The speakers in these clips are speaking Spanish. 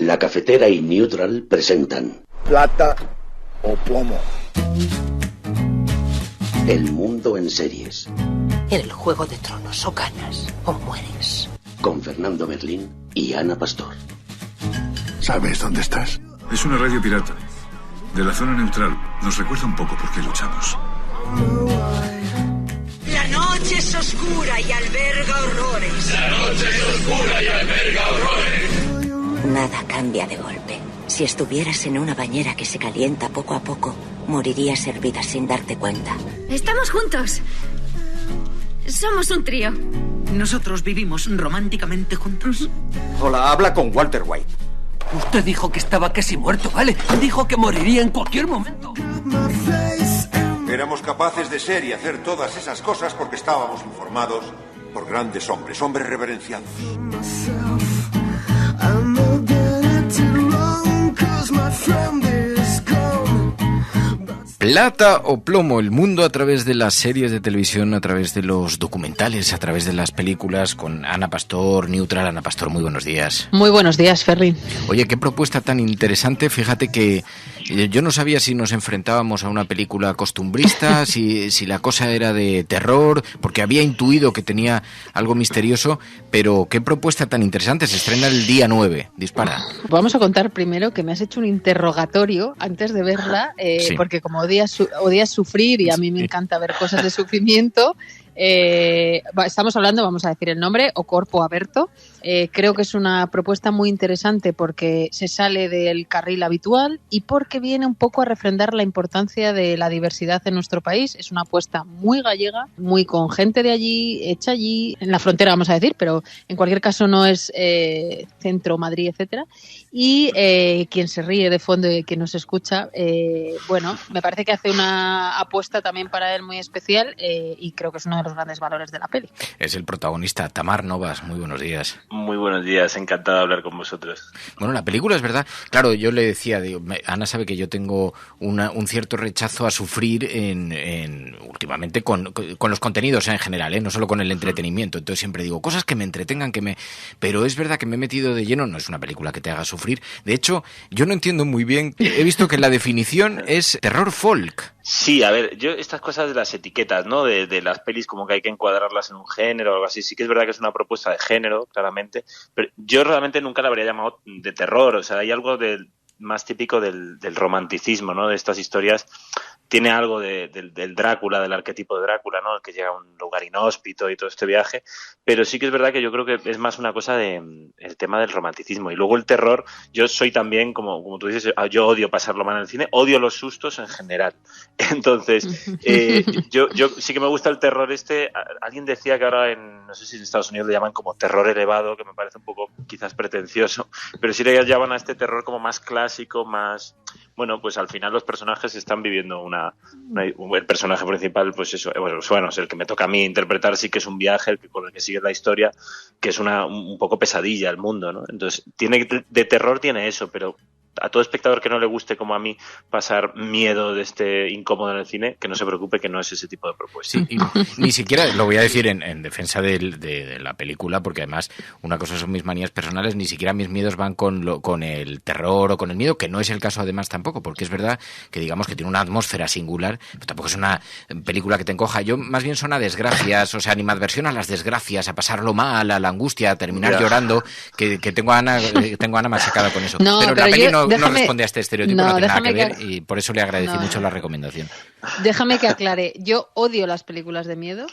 La Cafetera y Neutral presentan Plata o Plomo. El mundo en series. En el Juego de Tronos o ganas o mueres. Con Fernando Berlín y Ana Pastor. ¿Sabes dónde estás? Es una radio pirata. De la zona neutral. Nos recuerda un poco por qué luchamos. La noche es oscura y alberga horrores. La noche es oscura y alberga horrores. Nada cambia de golpe. Si estuvieras en una bañera que se calienta poco a poco, morirías hervida sin darte cuenta. Estamos juntos. Somos un trío. Nosotros vivimos románticamente juntos. Hola, habla con Walter White. Usted dijo que estaba casi muerto, ¿vale? Dijo que moriría en cualquier momento. Éramos capaces de ser y hacer todas esas cosas porque estábamos informados por grandes hombres, hombres reverenciados. Plata o plomo, el mundo a través de las series de televisión, a través de los documentales, a través de las películas, con Ana Pastor, Neutral. Ana Pastor, muy buenos días. Muy buenos días, Ferri. Oye, qué propuesta tan interesante. Fíjate que yo no sabía si nos enfrentábamos a una película costumbrista, si la cosa era de terror, porque había intuido que tenía algo misterioso, pero qué propuesta tan interesante. Se estrena el día 9. Dispara. Vamos a contar primero que me has hecho un interrogatorio antes de verla, Sí. porque como odias sufrir y a mí me encanta ver cosas de sufrimiento. Estamos hablando, vamos a decir el nombre, O Corpo Aberto. Creo que es una propuesta muy interesante porque se sale del carril habitual y porque viene un poco a refrendar la importancia de la diversidad en nuestro país. Es una apuesta muy gallega, muy con gente de allí, hecha allí, en la frontera vamos a decir, pero en cualquier caso no es centro, Madrid, etcétera. Y quien se ríe de fondo y quien nos escucha, bueno, me parece que hace una apuesta también para él muy especial y creo que es uno de los grandes valores de la peli. Es el protagonista, Tamar Novas. Muy buenos días. Muy buenos días, encantado de hablar con vosotros. Bueno, la película es verdad. Claro, yo le decía, Ana sabe que yo tengo un cierto rechazo a sufrir últimamente con los contenidos en general, no solo con el entretenimiento. Entonces siempre digo, cosas que me entretengan, pero es verdad que me he metido de lleno. No es una película que te haga sufrir. De hecho, yo no entiendo muy bien. He visto que la definición es terror folk. Sí, a ver, yo estas cosas de las etiquetas, ¿no? De las pelis como que hay que encuadrarlas en un género o algo así. Sí que es verdad que es una propuesta de género, claramente, pero yo realmente nunca la habría llamado de terror. O sea, hay algo más típico del romanticismo, ¿no? De estas historias. Tiene algo del Drácula, del arquetipo de Drácula, ¿no? El que llega a un lugar inhóspito y todo este viaje. Pero sí que es verdad que yo creo que es más una cosa el tema del romanticismo. Y luego el terror, yo soy también, como tú dices, yo odio pasarlo mal en el cine, odio los sustos en general. Entonces, yo sí que me gusta el terror Alguien decía que ahora no sé si en Estados Unidos le llaman como terror elevado, que me parece un poco quizás pretencioso, pero sí le llaman a este terror como más clásico, más... Bueno, pues al final los personajes están viviendo el personaje principal, pues eso, bueno, es el que me toca a mí interpretar, sí que es un viaje con el que sigue la historia, que es un poco pesadilla el mundo, ¿no? Entonces, de terror tiene eso, pero a todo espectador que no le guste como a mí pasar miedo de este incómodo en el cine, que no se preocupe, que no es ese tipo de propuesta. Sí, y ni siquiera lo voy a decir en defensa de la película, porque además una cosa son mis manías personales, ni siquiera mis miedos van con el terror o con el miedo, que no es el caso además tampoco, porque es verdad que digamos que tiene una atmósfera singular, pero tampoco es una película que te encoja. Yo más bien son a desgracias, o sea, animadversión a las desgracias, a pasarlo mal, a la angustia, a terminar llorando, que tengo a Ana machacada con eso. No, pero la peli no responde a este estereotipo, no tiene nada que ver, y por eso le agradecí mucho la recomendación. Déjame que aclare, yo odio las películas de miedo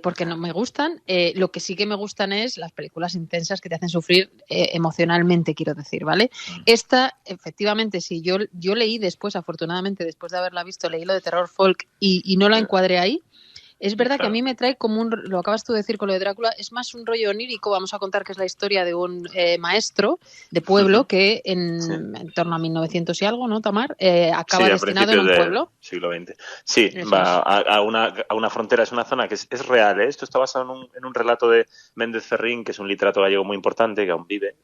porque no me gustan. Lo que sí que me gustan es las películas intensas que te hacen sufrir emocionalmente, quiero decir, ¿vale? Esta, efectivamente, sí, yo leí después, afortunadamente, después de haberla visto, leí lo de terror folk y no la encuadré ahí. Es verdad que a mí me trae como lo acabas tú de decir con lo de Drácula, es más un rollo onírico. Vamos a contar que es la historia de un maestro de pueblo que en torno a 1900 y algo, ¿no, Tamar? Acaba destinado en un pueblo. Siglo XX. Sí, va a una frontera, es una zona que es real, ¿eh? Esto está basado en un relato de Méndez Ferrín, que es un literato gallego muy importante, que aún vive.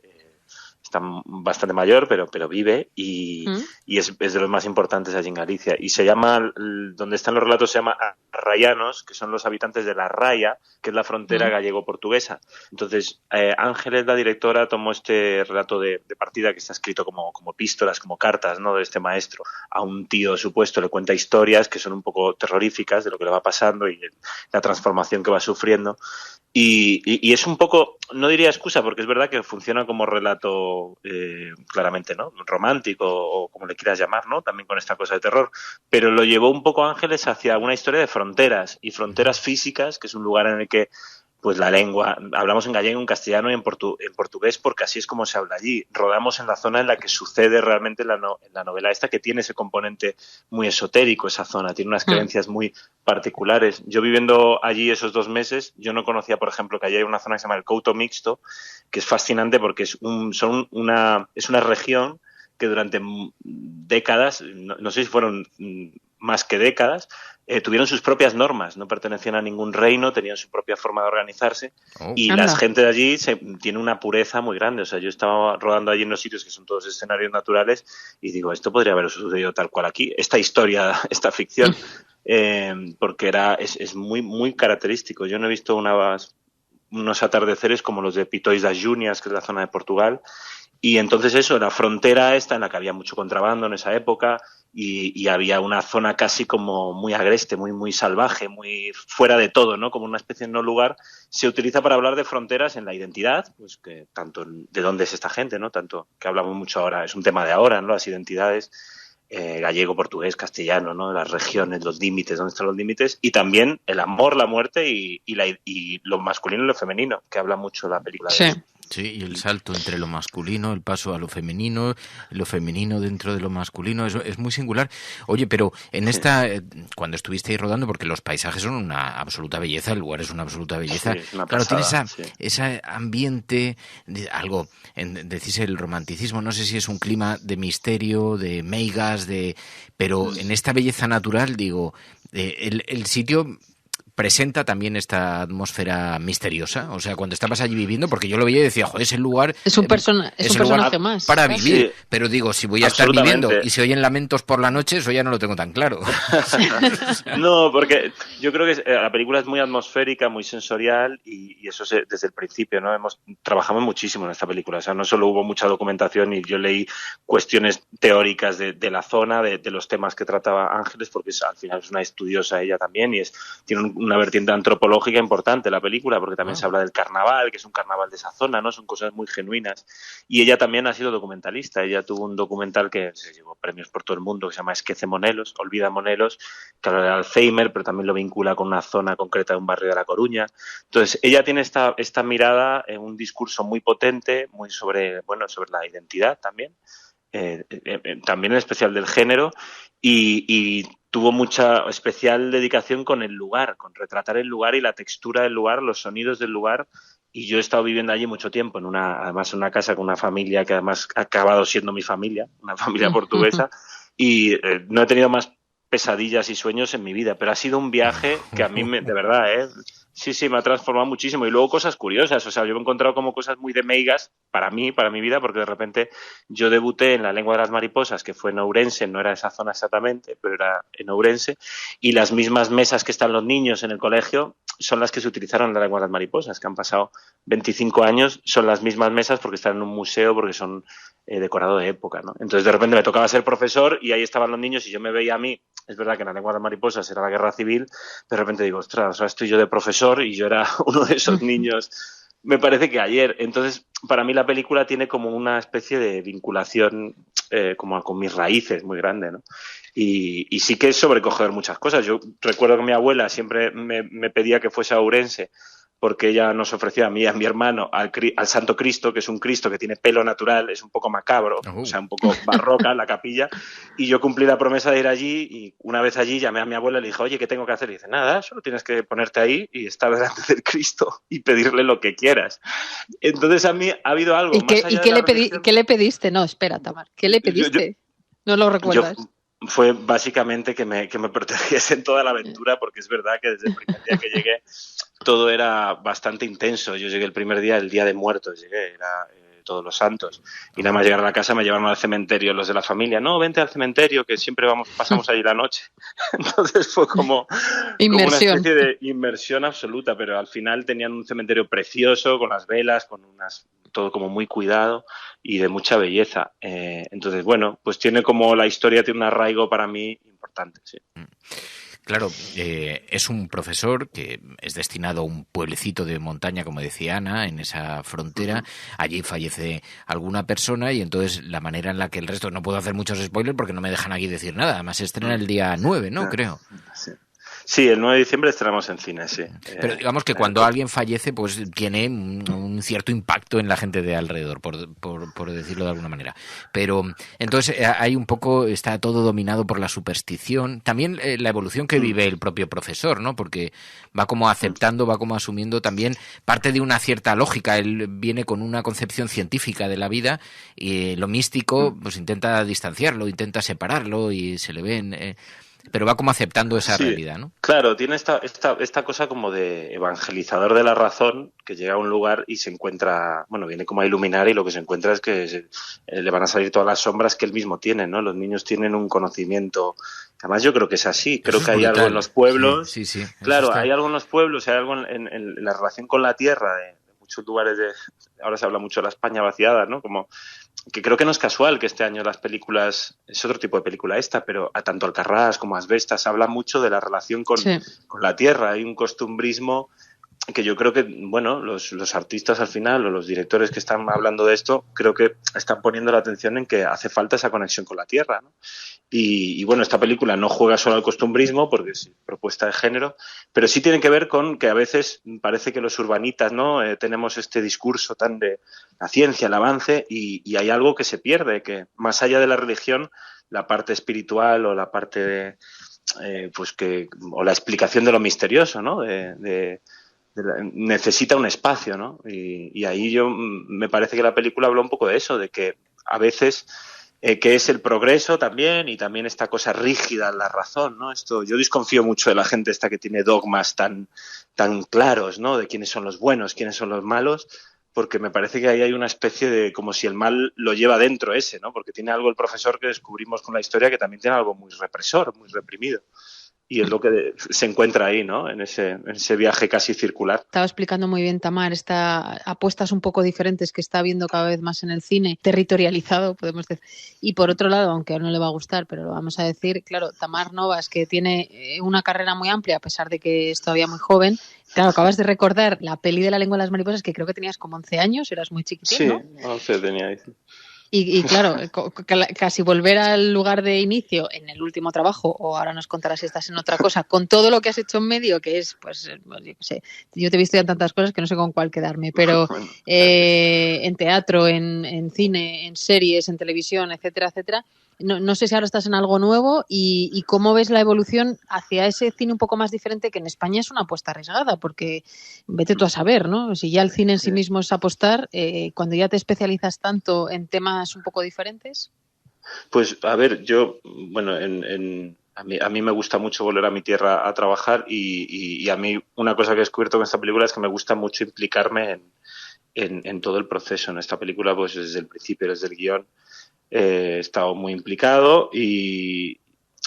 está bastante mayor, pero vive y es de los más importantes allí en Galicia. Y se llama, donde están los relatos, se llama Arraianos, que son los habitantes de la Raya, que es la frontera gallego-portuguesa. Entonces, Ángeles, la directora, tomó este relato de partida que está escrito como epístolas, como cartas, ¿no?, de este maestro a un tío supuesto, le cuenta historias que son un poco terroríficas de lo que le va pasando y la transformación que va sufriendo. Y es un poco, no diría excusa, porque es verdad que funciona como relato claramente, ¿no?, romántico o como le quieras llamar, ¿no?, también con esta cosa de terror, pero lo llevó un poco Ángeles hacia una historia de fronteras y fronteras físicas, que es un lugar en el que pues la lengua, hablamos en gallego, en castellano y en portugués, porque así es como se habla allí. Rodamos en la zona en la que sucede realmente la novela esta, que tiene ese componente muy esotérico, esa zona, tiene unas creencias muy particulares. Yo viviendo allí esos 2 meses, yo no conocía, por ejemplo, que allí hay una zona que se llama el Couto Mixto, que es fascinante porque es una región que durante décadas, no sé si fueron más que décadas, tuvieron sus propias normas, no pertenecían a ningún reino, tenían su propia forma de organizarse y la gente de allí tiene una pureza muy grande. O sea, yo estaba rodando allí en los sitios que son todos escenarios naturales y digo, esto podría haber sucedido tal cual aquí, esta historia, esta ficción, porque es muy, muy característico. Yo no he visto unos atardeceres como los de Pitóis das Junias, que es la zona de Portugal. Y entonces eso, la frontera esta en la que había mucho contrabando en esa época y había una zona casi como muy agreste, muy, muy salvaje, muy fuera de todo, ¿no? Como una especie de no lugar, se utiliza para hablar de fronteras en la identidad, pues que tanto de dónde es esta gente, ¿no? Tanto que hablamos mucho ahora, es un tema de ahora, ¿no? Las identidades, gallego, portugués, castellano, ¿no? Las regiones, los límites, dónde están los límites, y también el amor, la muerte y lo masculino y lo femenino, que habla mucho la película de eso. Sí, y el salto entre lo masculino, el paso a lo femenino dentro de lo masculino, eso es muy singular. Oye, pero en cuando estuvisteis rodando, porque los paisajes son una absoluta belleza, el lugar es una absoluta belleza, sí, una claro, pasada, tiene ese ambiente, decís el romanticismo, no sé si es un clima de misterio, de meigas, pero en esta belleza natural, digo, el sitio presenta también esta atmósfera misteriosa, o sea, cuando estabas allí viviendo, porque yo lo veía y decía, joder, ese lugar es un personaje más para vivir, sí, pero digo, si voy a estar viviendo y se oyen lamentos por la noche, eso ya no lo tengo tan claro. No, porque yo creo que la película es muy atmosférica, muy sensorial y eso desde el principio, ¿no? Trabajamos muchísimo en esta película, o sea, no solo hubo mucha documentación y yo leí cuestiones teóricas de la zona, de los temas que trataba Ángeles, porque al final es una estudiosa ella también y tiene una vertiente antropológica importante la película, porque también se habla del carnaval, que es un carnaval de esa zona, ¿no? Son cosas muy genuinas. Y ella también ha sido documentalista. Ella tuvo un documental que se llevó premios por todo el mundo, que se llama Esquece Monelos, Olvida Monelos, que habla del Alzheimer, pero también lo vincula con una zona concreta de un barrio de La Coruña. Entonces, ella tiene esta mirada, un discurso muy potente, muy sobre la identidad también, también en especial del género, y tuvo mucha especial dedicación con el lugar, con retratar el lugar y la textura del lugar, los sonidos del lugar. Y yo he estado viviendo allí mucho tiempo, además en una casa con una familia que además ha acabado siendo mi familia, una familia portuguesa, y no he tenido más pesadillas y sueños en mi vida, pero ha sido un viaje que a mí, de verdad, sí, me ha transformado muchísimo. Y luego cosas curiosas, o sea, yo me he encontrado como cosas muy de meigas para mí, para mi vida, porque de repente yo debuté en La lengua de las mariposas, que fue en Ourense, no era esa zona exactamente, pero era en Ourense, y las mismas mesas que están los niños en el colegio son las que se utilizaron en La lengua de las mariposas, que han pasado 25 años, son las mismas mesas porque están en un museo, porque son decorado de época, ¿no? Entonces de repente me tocaba ser profesor y ahí estaban los niños y yo me veía a mí, es verdad que en La lengua de las mariposas era la guerra civil, de repente digo, ostras, ahora estoy yo de profesor y yo era uno de esos niños, me parece que ayer. Entonces, para mí la película tiene como una especie de vinculación como con mis raíces muy grande, ¿no? Y sí que es sobrecoger muchas cosas. Yo recuerdo que mi abuela siempre me pedía que fuese a Ourense porque ella nos ofreció a mí y a mi hermano al Santo Cristo, que es un Cristo que tiene pelo natural, es un poco macabro, o sea, un poco barroca la capilla, y yo cumplí la promesa de ir allí, y una vez allí llamé a mi abuela y le dije, oye, ¿qué tengo que hacer? Y dice, nada, solo tienes que ponerte ahí y estar delante del Cristo y pedirle lo que quieras. Entonces a mí ha habido algo más allá de la religión. ¿Qué le pediste? No, espera, Tamar, ¿qué le pediste? ¿No lo recuerdas? Fue básicamente que me protegiese en toda la aventura, porque es verdad que desde el primer día que llegué todo era bastante intenso. Yo llegué el primer día, el Día de Muertos, Todos los Santos. Y nada más llegar a la casa me llevaron al cementerio los de la familia. No, vente al cementerio, que siempre pasamos ahí la noche. Entonces fue como una especie de inmersión absoluta, pero al final tenían un cementerio precioso, con las velas, con todo como muy cuidado y de mucha belleza. Entonces, bueno, pues tiene como la historia, tiene un arraigo para mí importante, sí. Claro, es un profesor que es destinado a un pueblecito de montaña, como decía Ana, en esa frontera. Allí fallece alguna persona y entonces la manera en la que el resto... No puedo hacer muchos spoilers porque no me dejan aquí decir nada. Además se estrena el día 9, ¿no? Creo. Sí, el 9 de diciembre estrenamos en cine, sí. Pero digamos que cuando alguien fallece, pues tiene un cierto impacto en la gente de alrededor, por decirlo de alguna manera. Pero entonces hay un poco, está todo dominado por la superstición. También la evolución que vive el propio profesor, ¿no? Porque va como aceptando, va como asumiendo también parte de una cierta lógica. Él viene con una concepción científica de la vida y lo místico pues intenta distanciarlo, intenta separarlo y se le ven... pero va como aceptando esa realidad, ¿no? Claro, tiene esta cosa como de evangelizador de la razón, que llega a un lugar y se encuentra, bueno, viene como a iluminar y lo que se encuentra es que le van a salir todas las sombras que él mismo tiene, ¿no? Los niños tienen un conocimiento, además yo creo que es así, creo que hay algo en los pueblos, sí, claro, hay algo en los pueblos, hay algo en la relación con la tierra de muchos lugares ahora se habla mucho de la España vaciada, ¿no? Como que creo que no es casual que este año las películas, es otro tipo de película esta, pero a tanto Alcarrás como Asbestas habla mucho de la relación con la tierra. Hay un costumbrismo que yo creo que, bueno, los artistas al final o los directores que están hablando de esto, creo que están poniendo la atención en que hace falta esa conexión con la tierra, ¿no? Y bueno, esta película no juega solo al costumbrismo, porque es propuesta de género, pero sí tiene que ver con que a veces parece que los urbanitas, ¿no? Tenemos este discurso tan de la ciencia, el avance, y hay algo que se pierde, que más allá de la religión, la parte espiritual o la parte de, o la explicación de lo misterioso, ¿no? Necesita un espacio, ¿no? Y ahí me parece que la película habla un poco de eso, de que a veces que es el progreso también y también esta cosa rígida en la razón, ¿no? Yo desconfío mucho de la gente esta que tiene dogmas tan claros, ¿no? De quiénes son los buenos, quiénes son los malos, porque me parece que ahí hay una especie de como si el mal lo lleva dentro ese, ¿no? Porque tiene algo el profesor que descubrimos con la historia que también tiene algo muy represor, muy reprimido. Y es lo que se encuentra ahí, ¿no? En ese viaje casi circular. Estaba explicando muy bien Tamar apuestas un poco diferentes que está viendo cada vez más en el cine, territorializado, podemos decir. Y por otro lado, aunque a uno le va a gustar, pero lo vamos a decir, claro, Tamar Novas, que tiene una carrera muy amplia, a pesar de que es todavía muy joven. Claro, acabas de recordar la peli de La lengua de las mariposas, que creo que tenías como 11 años, eras muy chiquitín, ¿no? Sí, 11 tenía ahí. Y claro, casi volver al lugar de inicio en el último trabajo, o ahora nos contarás si estás en otra cosa, con todo lo que has hecho en medio, que es, pues, yo qué sé, yo te he visto ya en tantas cosas que no sé con cuál quedarme, pero en teatro, en cine, en series, en televisión, etcétera, etcétera. No sé si ahora estás en algo nuevo y cómo ves la evolución hacia ese cine un poco más diferente, que en España es una apuesta arriesgada, porque vete tú a saber, ¿no? Si ya el cine en sí mismo es apostar, cuando ya te especializas tanto en temas un poco diferentes. Pues a ver, yo, bueno, a mí me gusta mucho volver a mi tierra a trabajar y a mí una cosa que he descubierto con esta película es que me gusta mucho implicarme en todo el proceso. En esta película, pues desde el principio, desde el guión, he estado muy implicado y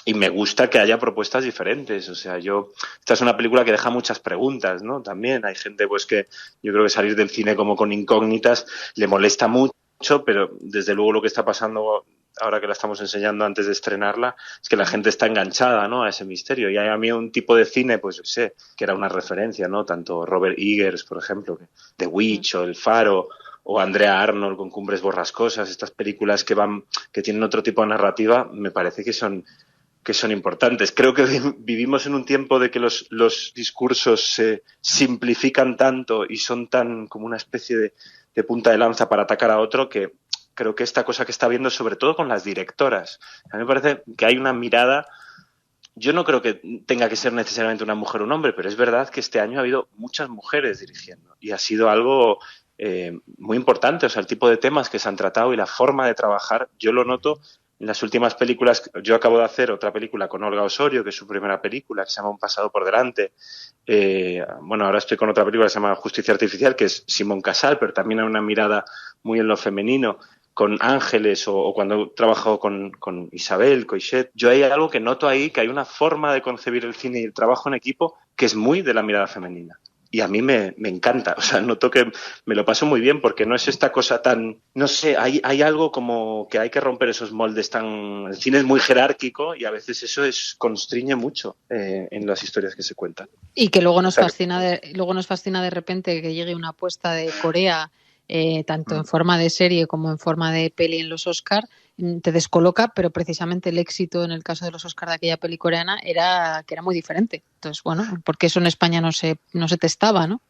me gusta que haya propuestas diferentes. O sea, esta es una película que deja muchas preguntas, ¿no? También hay gente pues que yo creo que salir del cine como con incógnitas le molesta mucho, pero desde luego lo que está pasando ahora que la estamos enseñando antes de estrenarla es que la gente está enganchada, ¿no? A ese misterio. Y hay a mí un tipo de cine, pues yo sé, que era una referencia, ¿no? Tanto Robert Eggers, por ejemplo, The Witch o El Faro, o Andrea Arnold con Cumbres Borrascosas, estas películas que tienen otro tipo de narrativa, me parece que son importantes. Creo que vivimos en un tiempo de que los discursos se simplifican tanto y son tan como una especie de punta de lanza para atacar a otro, que creo que esta cosa que está viendo, sobre todo con las directoras, a mí me parece que hay una mirada. Yo no creo que tenga que ser necesariamente una mujer o un hombre, pero es verdad que este año ha habido muchas mujeres dirigiendo y ha sido algo muy importante. O sea, el tipo de temas que se han tratado y la forma de trabajar, yo lo noto en las últimas películas. Yo acabo de hacer otra película con Olga Osorio, que es su primera película, que se llama Un pasado por delante. Bueno, ahora estoy con otra película que se llama Justicia Artificial, que es Simón Casal, pero también hay una mirada muy en lo femenino, con Ángeles o cuando he trabajado con Isabel Coixet, yo hay algo que noto ahí, que hay una forma de concebir el cine y el trabajo en equipo que es muy de la mirada femenina. Y a mí me encanta, o sea, noto que me lo paso muy bien porque no es esta cosa tan, no sé, hay algo como que hay que romper esos moldes tan... El cine es muy jerárquico y a veces eso constriñe mucho en las historias que se cuentan. Y que luego nos fascina de repente que llegue una apuesta de Corea, tanto en forma de serie como en forma de peli en los Oscar, te descoloca, pero precisamente el éxito en el caso de los Oscar de aquella peli coreana era que era muy diferente. Entonces, bueno, porque eso en España no se testaba, ¿no?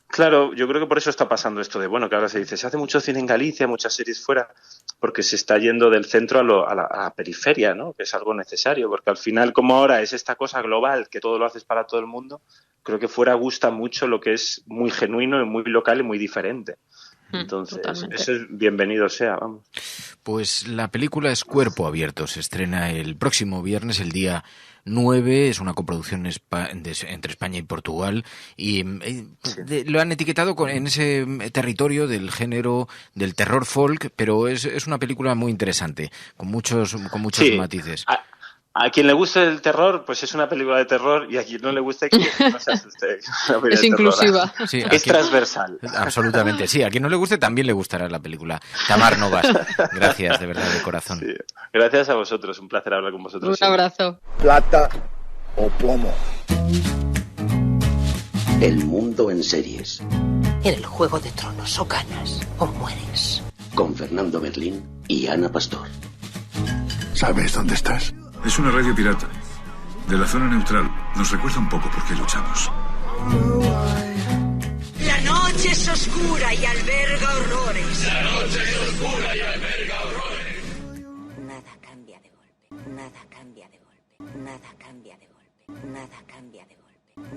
Claro, yo creo que por eso está pasando esto de, bueno, que ahora se dice, se hace mucho cine en Galicia, muchas series fuera, porque se está yendo del centro a la periferia, ¿no? Que es algo necesario, porque al final, como ahora es esta cosa global, que todo lo haces para todo el mundo, creo que fuera gusta mucho lo que es muy genuino y muy local y muy diferente. Entonces, totalmente. Eso es bienvenido sea, vamos. Pues la película es Cuerpo Abierto, se estrena el próximo viernes, el día 9, es una coproducción entre España y Portugal y lo han etiquetado en ese territorio del género del terror folk, pero es una película muy interesante, con muchos matices. A quien le guste el terror, pues es una película de terror, y a quien no le guste, que no se asuste. Es inclusiva. Sí, es transversal. Absolutamente, sí. A quien no le guste también le gustará la película. Tamar Novas, gracias de verdad, de corazón. Sí. Gracias a vosotros, un placer hablar con vosotros. Un abrazo. Plata o plomo. El mundo en series. En el Juego de Tronos o ganas o mueres. Con Fernando Berlín y Ana Pastor. ¿Sabes dónde estás? Es una radio pirata. De la zona neutral. Nos recuerda un poco por qué luchamos. La noche es oscura y alberga horrores. La noche es oscura y alberga horrores. Nada cambia de golpe. Nada cambia de golpe. Nada cambia de golpe. Nada cambia de golpe.